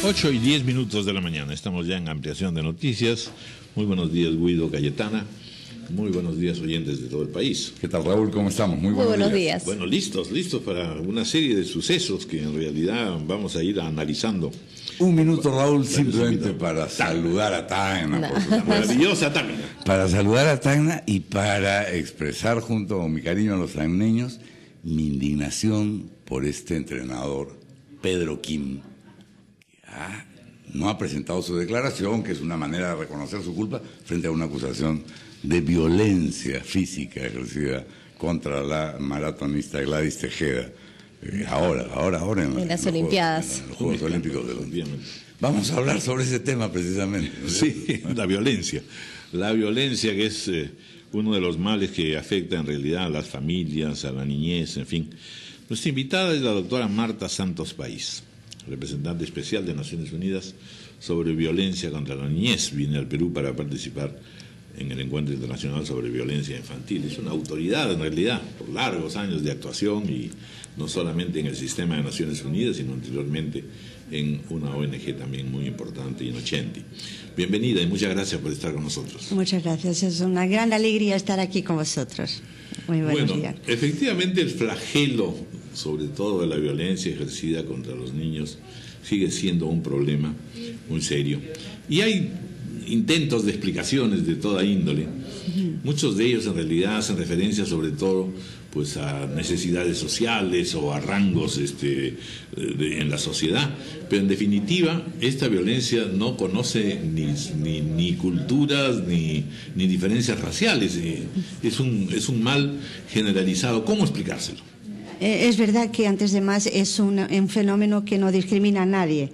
8:10 de la mañana. Estamos ya en ampliación de noticias. Muy buenos días, Guido, Cayetana. Muy buenos días, oyentes de todo el país. ¿Qué tal, Raúl? ¿Cómo estamos? Muy buenos días. Bueno, listos para una serie de sucesos que en realidad vamos a ir analizando. Un minuto, Raúl, simplemente para saludar a Tacna. La maravillosa Tacna. Para saludar a Tacna y para expresar junto con mi cariño a los tacneños mi indignación por este entrenador, Pedro Kim. No ha presentado su declaración, que es una manera de reconocer su culpa frente a una acusación de violencia física ejercida contra la maratonista Gladys Tejeda. Ahora en las Olimpiadas. En los Juegos Olímpicos de Londres. Vamos a hablar sobre ese tema precisamente. Sí, la violencia. La violencia, que es uno de los males que afecta en realidad a las familias, a la niñez, en fin. Nuestra invitada es la doctora Marta Santos País, representante especial de Naciones Unidas sobre violencia contra la niñez. Viene al Perú para participar en el Encuentro Internacional sobre Violencia Infantil. Es una autoridad, en realidad, por largos años de actuación, y no solamente en el sistema de Naciones Unidas, sino anteriormente en una ONG también muy importante, Innocenti. Bienvenida y muchas gracias por estar con nosotros. Muchas gracias, es una gran alegría estar aquí con vosotros. Muy buenos días. Efectivamente, el flagelo, sobre todo de la violencia ejercida contra los niños, sigue siendo un problema muy serio. Y hay intentos de explicaciones de toda índole. Muchos de ellos en realidad hacen referencia sobre todo pues a necesidades sociales o a rangos en la sociedad, pero en definitiva esta violencia no conoce ni culturas ni diferencias raciales. Es un mal generalizado. ¿Cómo explicárselo? Es verdad que antes de más es un fenómeno que no discrimina a nadie.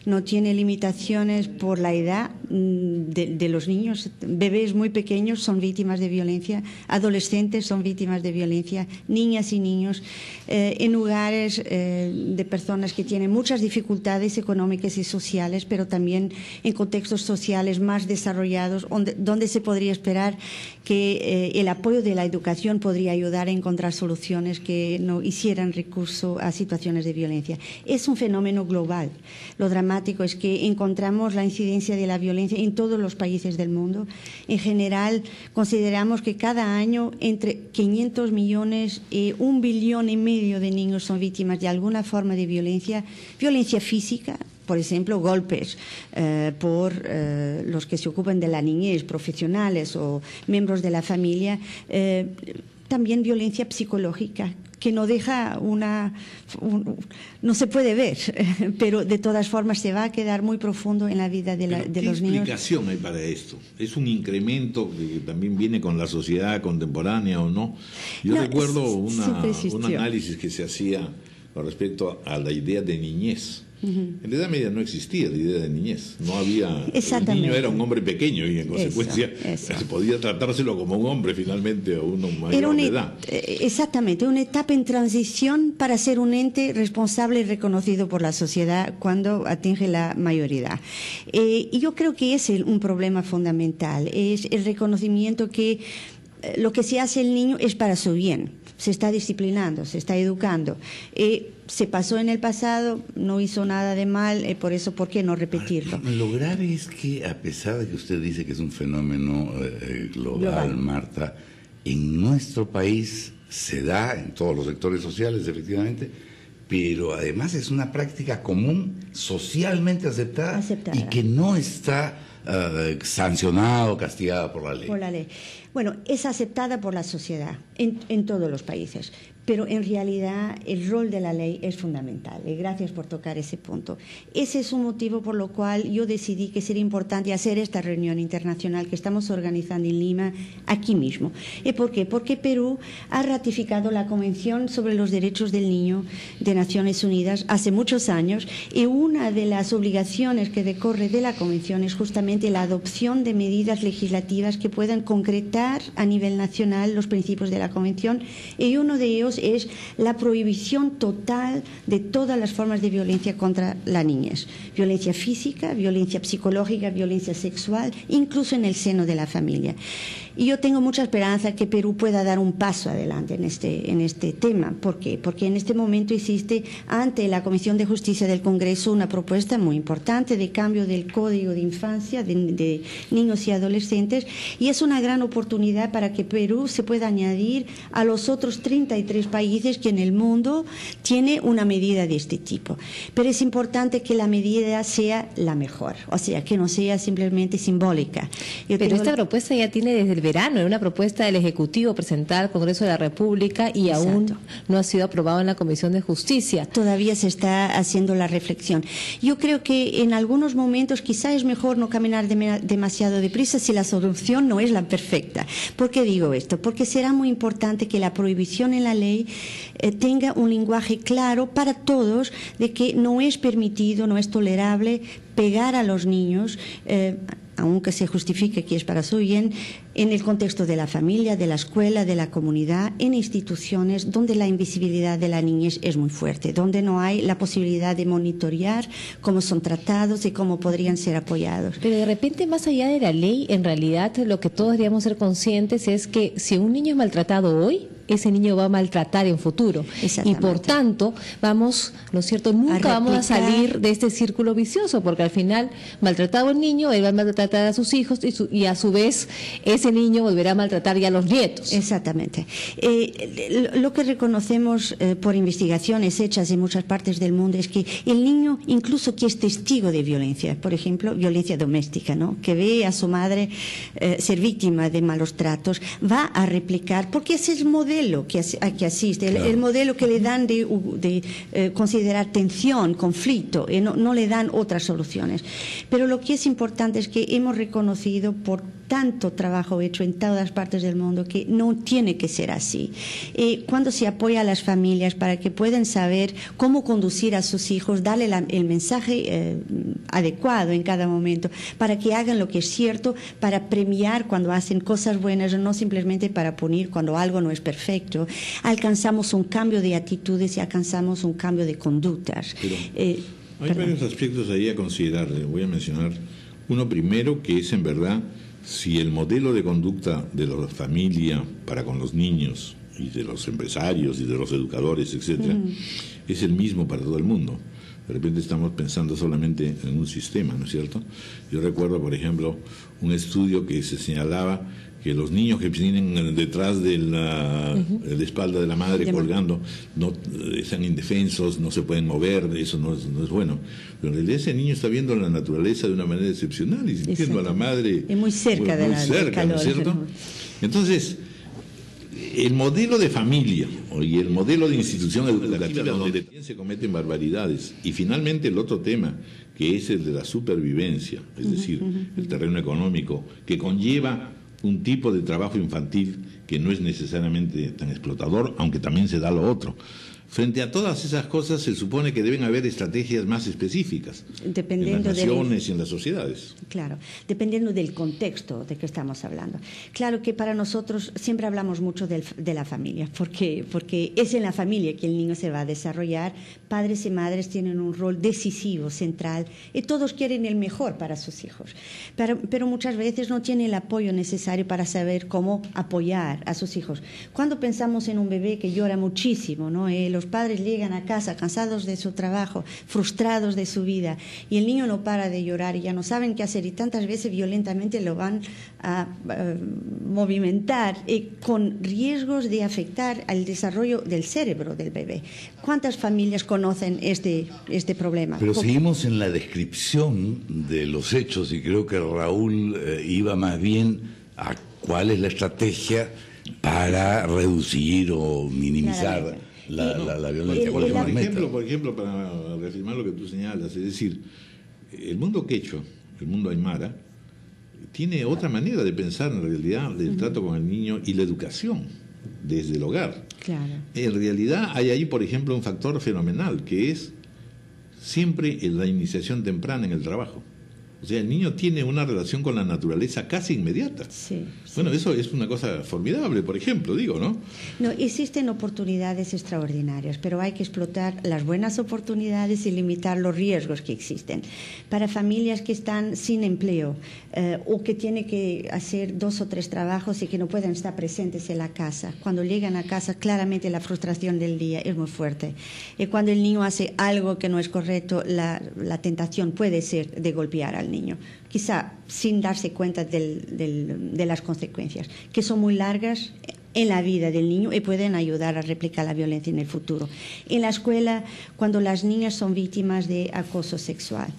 No tiene limitaciones por la edad de los niños. Bebés muy pequeños son víctimas de violencia, adolescentes son víctimas de violencia, niñas y niños, en lugares de personas que tienen muchas dificultades económicas y sociales, pero también en contextos sociales más desarrollados, donde se podría esperar que el apoyo de la educación podría ayudar a encontrar soluciones que no hicieran recurso a situaciones de violencia. Es un fenómeno global. Lo dramático es que encontramos la incidencia de la violencia en todos los países del mundo. En general, consideramos que cada año entre 500 millones y 1,5 billones de niños son víctimas de alguna forma de violencia física, por ejemplo, golpes por los que se ocupan de la niñez, profesionales o miembros de la familia, también violencia psicológica, que no deja no se puede ver, pero de todas formas se va a quedar muy profundo en la vida de los niños. ¿Qué explicación hay para esto? ¿Es un incremento que también viene con la sociedad contemporánea o no? Yo recuerdo un análisis que se hacía con respecto a la idea de niñez. En la Edad Media no existía la idea de niñez, no había. El niño era un hombre pequeño y en consecuencia se podía tratárselo como un hombre finalmente o uno mayor de edad. Exactamente, una etapa en transición para ser un ente responsable y reconocido por la sociedad cuando atinge la mayoría. Y yo creo que es un problema fundamental, es el reconocimiento que lo que se hace el niño es para su bien, se está disciplinando, se está educando. Se pasó en el pasado, no hizo nada de mal, por eso, ¿por qué no repetirlo? Lo grave es que, a pesar de que usted dice que es un fenómeno global, Marta, en nuestro país se da en todos los sectores sociales, efectivamente, pero además es una práctica común, socialmente aceptada. Y que no está sancionada o castigada por la ley. Por la ley. Bueno, es aceptada por la sociedad en todos los países, pero en realidad el rol de la ley es fundamental. Y gracias por tocar ese punto. Ese es un motivo por lo cual yo decidí que sería importante hacer esta reunión internacional que estamos organizando en Lima, aquí mismo. ¿Y por qué? Porque Perú ha ratificado la Convención sobre los Derechos del Niño de Naciones Unidas hace muchos años, y una de las obligaciones que decorre de la Convención es justamente la adopción de medidas legislativas que puedan concretar a nivel nacional los principios de la Convención, y uno de ellos momentos es la prohibición total de todas las formas de violencia contra la niñez. Violencia física, violencia psicológica, violencia sexual, incluso en el seno de la familia. Y yo tengo mucha esperanza que Perú pueda dar un paso adelante en este tema. ¿Por qué? Porque en este momento existe ante la Comisión de Justicia del Congreso una propuesta muy importante de cambio del Código de Infancia de niños y adolescentes, y es una gran oportunidad para que Perú se pueda añadir a los otros 33 países que en el mundo tiene una medida de este tipo. Pero es importante que la medida sea la mejor, o sea, que no sea simplemente simbólica. Pero esta propuesta ya tiene desde el verano, era una propuesta del Ejecutivo presentada al Congreso de la República y aún no ha sido aprobado en la Comisión de Justicia. Todavía se está haciendo la reflexión. Yo creo que en algunos momentos quizá es mejor no caminar demasiado deprisa si la solución no es la perfecta. ¿Por qué digo esto? Porque será muy importante que la prohibición en la ley tenga un lenguaje claro para todos de que no es permitido, no es tolerable pegar a los niños, aunque se justifique que es para su bien, en el contexto de la familia, de la escuela, de la comunidad, en instituciones donde la invisibilidad de la niñez es muy fuerte, donde no hay la posibilidad de monitorear cómo son tratados y cómo podrían ser apoyados. Pero de repente, más allá de la ley, en realidad lo que todos deberíamos ser conscientes es que si un niño es maltratado hoy, ese niño va a maltratar en futuro. Y por tanto, vamos, ¿no es cierto?, nunca vamos a salir de este círculo vicioso, porque al final, maltratado el niño, él va a maltratar a sus hijos y a su vez ese niño volverá a maltratar ya a los nietos. Exactamente. Lo que reconocemos por investigaciones hechas en muchas partes del mundo es que el niño, incluso que es testigo de violencia, por ejemplo, violencia doméstica, ¿no?, que ve a su madre ser víctima de malos tratos, va a replicar, porque ese es el modelo que asiste, el modelo que le dan de considerar tensión, conflicto, no le dan otras soluciones. Pero lo que es importante es que hemos reconocido por tanto trabajo hecho en todas partes del mundo que no tiene que ser así. Cuando se apoya a las familias para que puedan saber cómo conducir a sus hijos, darle el mensaje adecuado en cada momento, para que hagan lo que es cierto, para premiar cuando hacen cosas buenas, no simplemente para punir cuando algo no es perfecto, alcanzamos un cambio de actitudes y alcanzamos un cambio de conductas. Hay varios aspectos ahí a considerar. Voy a mencionar uno primero, que es en verdad si el modelo de conducta de la familia para con los niños y de los empresarios y de los educadores, etcétera, es el mismo para todo el mundo. De repente estamos pensando solamente en un sistema, ¿no es cierto? Yo recuerdo, por ejemplo, un estudio que se señalaba que los niños que vienen detrás de la espalda de la madre colgando no están indefensos, no se pueden mover, eso no es bueno. Pero en realidad ese niño está viendo la naturaleza de una manera excepcional y sintiendo a la madre muy cerca, del calor, ¿no es cierto? Entonces, el modelo de familia y el modelo de institución educativa donde se cometen barbaridades, y finalmente el otro tema, que es el de la supervivencia, es decir, el terreno económico, que conlleva un tipo de trabajo infantil que no es necesariamente tan explotador, aunque también se da lo otro. Frente a todas esas cosas se supone que deben haber estrategias más específicas en las naciones y en las sociedades. Claro, dependiendo del contexto de que estamos hablando. Claro que para nosotros siempre hablamos mucho de la familia, porque es en la familia que el niño se va a desarrollar. Padres y madres tienen un rol decisivo, central, y todos quieren el mejor para sus hijos. Pero muchas veces no tienen el apoyo necesario para saber cómo apoyar a sus hijos. Cuando pensamos en un bebé que llora muchísimo, ¿no? Los padres llegan a casa cansados de su trabajo, frustrados de su vida, y el niño no para de llorar y ya no saben qué hacer, y tantas veces violentamente lo van a movimentar, con riesgos de afectar al desarrollo del cerebro del bebé. ¿Cuántas familias conocen este problema? Pero seguimos en la descripción de los hechos, y creo que Raúl iba más bien a cuál es la estrategia para reducir o minimizar la violencia. Por ejemplo, para reafirmar lo que tú señalas, es decir, el mundo quechua, el mundo aymara, tiene otra manera de pensar en realidad del trato con el niño y la educación desde el hogar. Claro. En realidad hay ahí, por ejemplo, un factor fenomenal, que es siempre la iniciación temprana en el trabajo. O sea, el niño tiene una relación con la naturaleza casi inmediata. Sí, bueno, eso es una cosa formidable, por ejemplo, digo, ¿no? No, existen oportunidades extraordinarias, pero hay que explotar las buenas oportunidades y limitar los riesgos que existen. Para familias que están sin empleo o que tienen que hacer 2 o 3 trabajos y que no pueden estar presentes en la casa, cuando llegan a casa, claramente la frustración del día es muy fuerte. Y cuando el niño hace algo que no es correcto, la tentación puede ser de golpear al niño, quizá sin darse cuenta de las consecuencias, que son muy largas en la vida del niño y pueden ayudar a replicar la violencia en el futuro. En la escuela, cuando las niñas son víctimas de acoso sexual,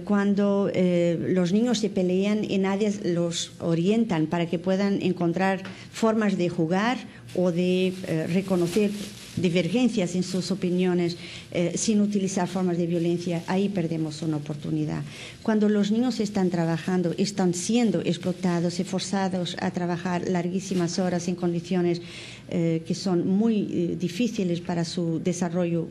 cuando los niños se pelean y nadie los orientan para que puedan encontrar formas de jugar o de reconocer divergencias en sus opiniones sin utilizar formas de violencia, ahí perdemos una oportunidad. Cuando los niños están trabajando, están siendo explotados y forzados a trabajar larguísimas horas en condiciones que son muy difíciles para su desarrollo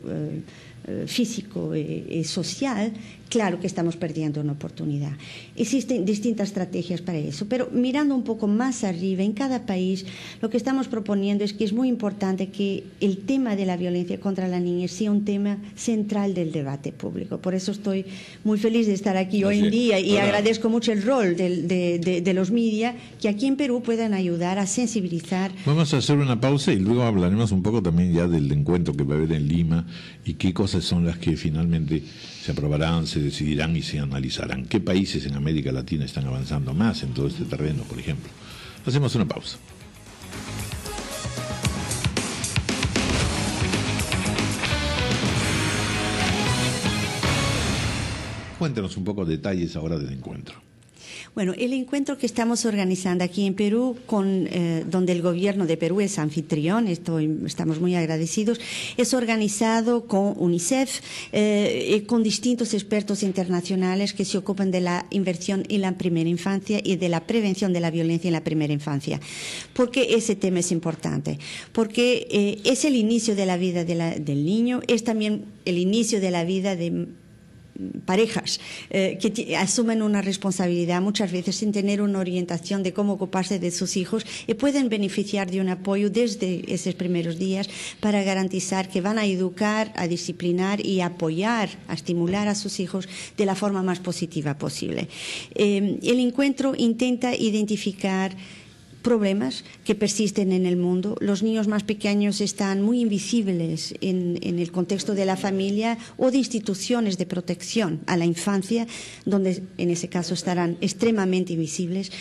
físico y social, claro que estamos perdiendo una oportunidad. Existen distintas estrategias para eso, pero mirando un poco más arriba, en cada país, lo que estamos proponiendo es que es muy importante que el tema de la violencia contra la niñez sea un tema central del debate público. Por eso estoy muy feliz de estar aquí hoy en día y agradezco mucho el rol de los media que aquí en Perú puedan ayudar a sensibilizar. Vamos a hacer una pausa y luego hablaremos un poco también ya del encuentro que va a haber en Lima y qué cosas son las que finalmente se aprobarán, se decidirán y se analizarán. ¿Qué países en América Latina están avanzando más en todo este terreno, por ejemplo? Hacemos una pausa. Cuéntanos un poco detalles ahora del encuentro. Bueno, el encuentro que estamos organizando aquí en Perú, donde el gobierno de Perú es anfitrión, estamos muy agradecidos, es organizado con UNICEF y con distintos expertos internacionales que se ocupan de la inversión en la primera infancia y de la prevención de la violencia en la primera infancia. ¿Por qué ese tema es importante? Porque es el inicio de la vida del niño, es también el inicio de la vida de parejas que asumen una responsabilidad muchas veces sin tener una orientación de cómo ocuparse de sus hijos y pueden beneficiar de un apoyo desde esos primeros días para garantizar que van a educar, a disciplinar y a apoyar, a estimular a sus hijos de la forma más positiva posible. El encuentro intenta identificar problemas que persisten en el mundo. Los niños más pequeños están muy invisibles en el contexto de la familia o de instituciones de protección a la infancia, donde en ese caso estarán extremadamente invisibles,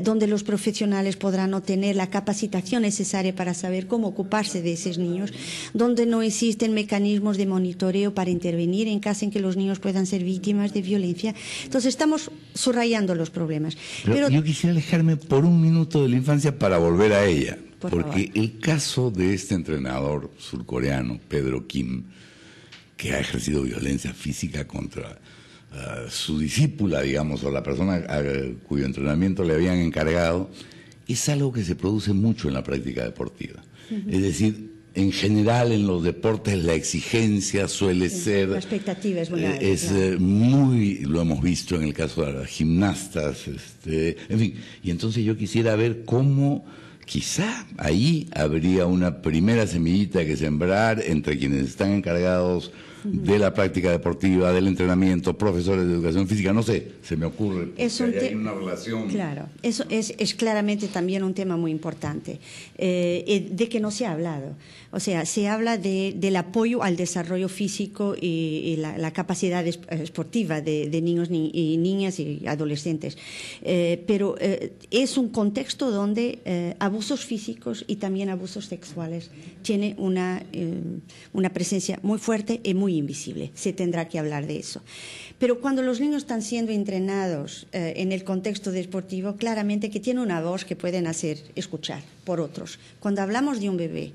donde los profesionales podrán no tener la capacitación necesaria para saber cómo ocuparse de esos niños, donde no existen mecanismos de monitoreo para intervenir en caso en que los niños puedan ser víctimas de violencia. Entonces estamos subrayando los problemas. Pero yo quisiera alejarme por un minuto de la infancia para volver a ella, porque el caso de este entrenador surcoreano, Pedro Kim, que ha ejercido violencia física contra su discípula, digamos, o la persona cuyo entrenamiento le habían encargado, es algo que se produce mucho en la práctica deportiva. Es decir, en general en los deportes la exigencia suele ser... La expectativa es muy alta. Muy, lo hemos visto en el caso de las gimnastas, en fin. Y entonces yo quisiera ver cómo quizá ahí habría una primera semillita que sembrar entre quienes están encargados de la práctica deportiva, del entrenamiento, profesores de educación física, no sé, se me ocurre, hay una relación. Claro, eso es claramente también un tema muy importante, de que no se ha hablado. O sea, se habla del apoyo al desarrollo físico y la capacidad esportiva de niños y niñas y adolescentes. Pero es un contexto donde abusos físicos y también abusos sexuales tienen una presencia muy fuerte y muy invisible. Se tendrá que hablar de eso. Pero cuando los niños están siendo entrenados en el contexto deportivo, claramente que tienen una voz que pueden hacer escuchar por otros. Cuando hablamos de un bebé,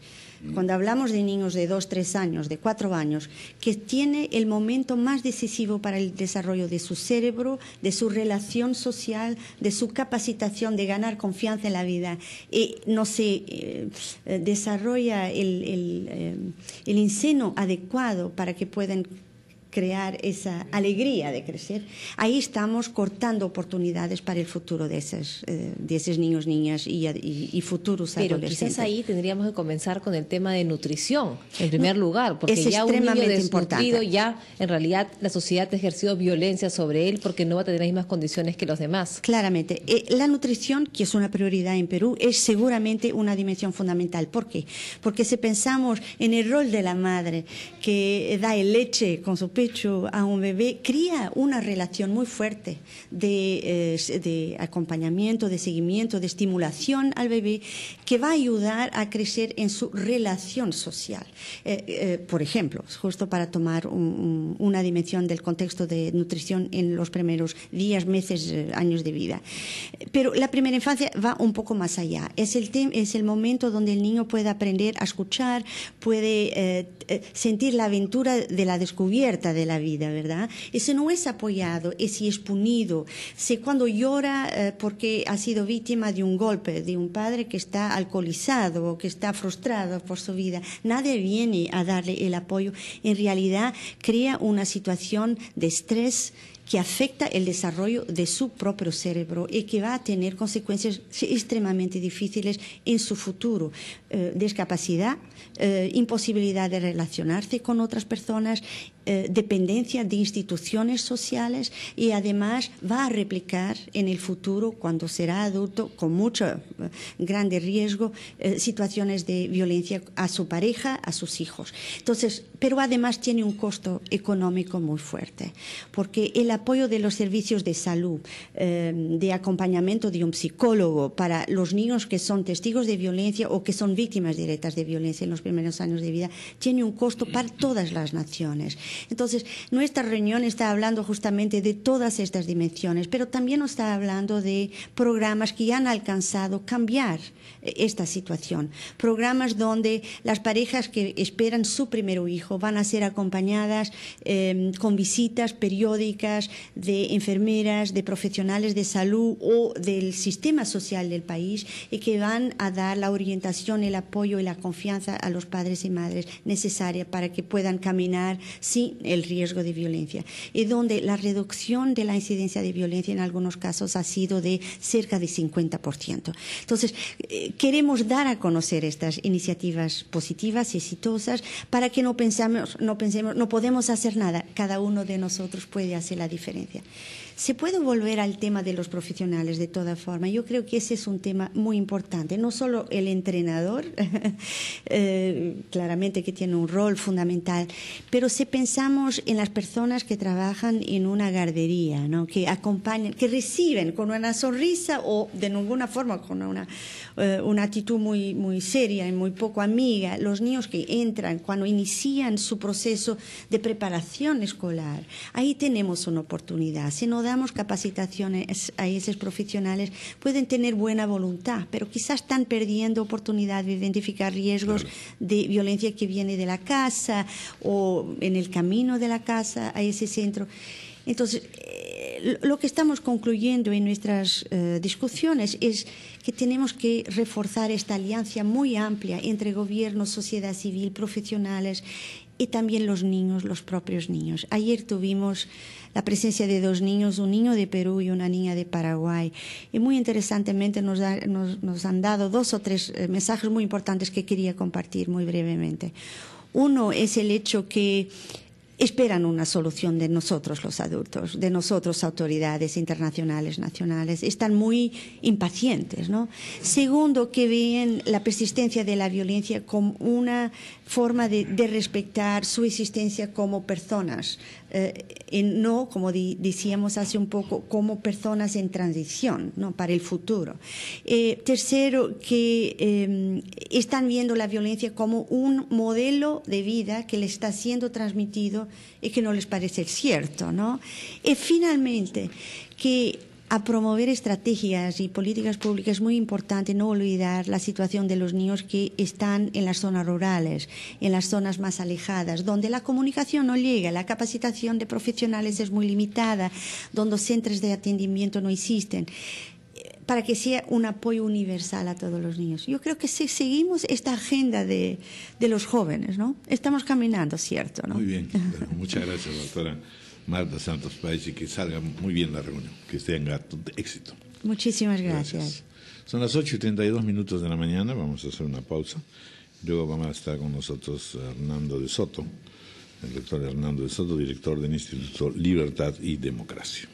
cuando hablamos de niños de 2, 3 años, de 4 años, que tiene el momento más decisivo para el desarrollo de su cerebro, de su relación social, de su capacitación de ganar confianza en la vida, y no se desarrolla el inseno adecuado para que puedan crear esa alegría de crecer, ahí estamos cortando oportunidades para el futuro de esos niños, niñas y futuros adolescentes. Pero quizás ahí tendríamos que comenzar con el tema de nutrición, en primer lugar, porque es ya un niño desnutrido, importante. ya en realidad la sociedad ha ejercido violencia sobre él porque no va a tener las mismas condiciones que los demás. Claramente. La nutrición, que es una prioridad en Perú, es seguramente una dimensión fundamental. ¿Por qué? Porque si pensamos en el rol de la madre que da leche con su pecho a un bebé, crea una relación muy fuerte de acompañamiento, de seguimiento, de estimulación al bebé, que va a ayudar a crecer en su relación social. Por ejemplo, justo para tomar una dimensión del contexto de nutrición en los primeros días, meses, años de vida. Pero la primera infancia va un poco más allá. Es el momento donde el niño puede aprender a escuchar, puede sentir la aventura de la descubierta de la vida, ¿verdad? Y si no es apoyado, y si es punido, si cuando llora porque ha sido víctima de un golpe, de un padre que está alcoholizado o que está frustrado por su vida, nadie viene a darle el apoyo, en realidad crea una situación de estrés que afecta el desarrollo de su propio cerebro y que va a tener consecuencias extremadamente difíciles en su futuro. Discapacidad, imposibilidad de relacionarse con otras personas, dependencia de instituciones sociales, y además va a replicar en el futuro, cuando será adulto, con mucho grande riesgo, situaciones de violencia a su pareja, a sus hijos. Entonces, pero además tiene un costo económico muy fuerte, porque el apoyo de los servicios de salud, de acompañamiento de un psicólogo para los niños que son testigos de violencia o que son víctimas directas de violencia en los primeros años de vida, tiene un costo para todas las naciones. Entonces, nuestra reunión está hablando justamente de todas estas dimensiones, pero también nos está hablando de programas que ya han alcanzado cambiar esta situación. Programas donde las parejas que esperan su primer hijo van a ser acompañadas con visitas periódicas de enfermeras, de profesionales de salud o del sistema social del país, y que van a dar la orientación, el apoyo y la confianza a los padres y madres necesaria para que puedan caminar sin el riesgo de violencia, y donde la reducción de la incidencia de violencia en algunos casos ha sido de cerca de 50%. Entonces, queremos dar a conocer estas iniciativas positivas y exitosas para que no pensemos, no podemos hacer nada, cada uno de nosotros puede hacer la diferencia. Se puede volver al tema de los profesionales de toda forma. Yo creo que ese es un tema muy importante. No solo el entrenador, claramente que tiene un rol fundamental, pero si pensamos en las personas que trabajan en una guardería, ¿no?, que acompañan, que reciben con una sonrisa o de ninguna forma con una actitud muy seria y muy poco amiga, los niños que entran cuando inician su proceso de preparación escolar, ahí tenemos una oportunidad. Si no damos capacitaciones a esos profesionales, pueden tener buena voluntad, pero quizás están perdiendo oportunidad de identificar riesgos de violencia que viene de la casa o en el camino de la casa a ese centro. Entonces, lo que estamos concluyendo en nuestras discusiones es que tenemos que reforzar esta alianza muy amplia entre gobierno, sociedad civil, profesionales y también los niños, los propios niños. Ayer tuvimos la presencia de dos niños, un niño de Perú y una niña de Paraguay, y muy interesantemente nos han dado 2 o 3 mensajes muy importantes que quería compartir muy brevemente. Uno es el hecho que esperan una solución de nosotros los adultos, de nosotros autoridades internacionales, nacionales, están muy impacientes, ¿no? Segundo, que ven la persistencia de la violencia como una forma de respetar su existencia como personas, no, como decíamos hace un poco, como personas en transición, ¿no?, para el futuro. Tercero, que están viendo la violencia como un modelo de vida que les está siendo transmitido y que no les parece cierto, ¿no? Y finalmente, que a promover estrategias y políticas públicas es muy importante no olvidar la situación de los niños que están en las zonas rurales, en las zonas más alejadas, donde la comunicación no llega, la capacitación de profesionales es muy limitada, donde centros de atendimiento no existen. para que sea un apoyo universal a todos los niños. Yo creo que si seguimos esta agenda de los jóvenes, ¿no? Estamos caminando, ¿cierto? ¿no? Muy bien. Bueno, muchas gracias, doctora Marta Santos Páez, y que salga muy bien la reunión, que tenga éxito. Muchísimas gracias. Son las 8:32 de la mañana, vamos a hacer una pausa. Luego vamos a estar con nosotros Hernando de Soto, el doctor Hernando de Soto, director del Instituto Libertad y Democracia.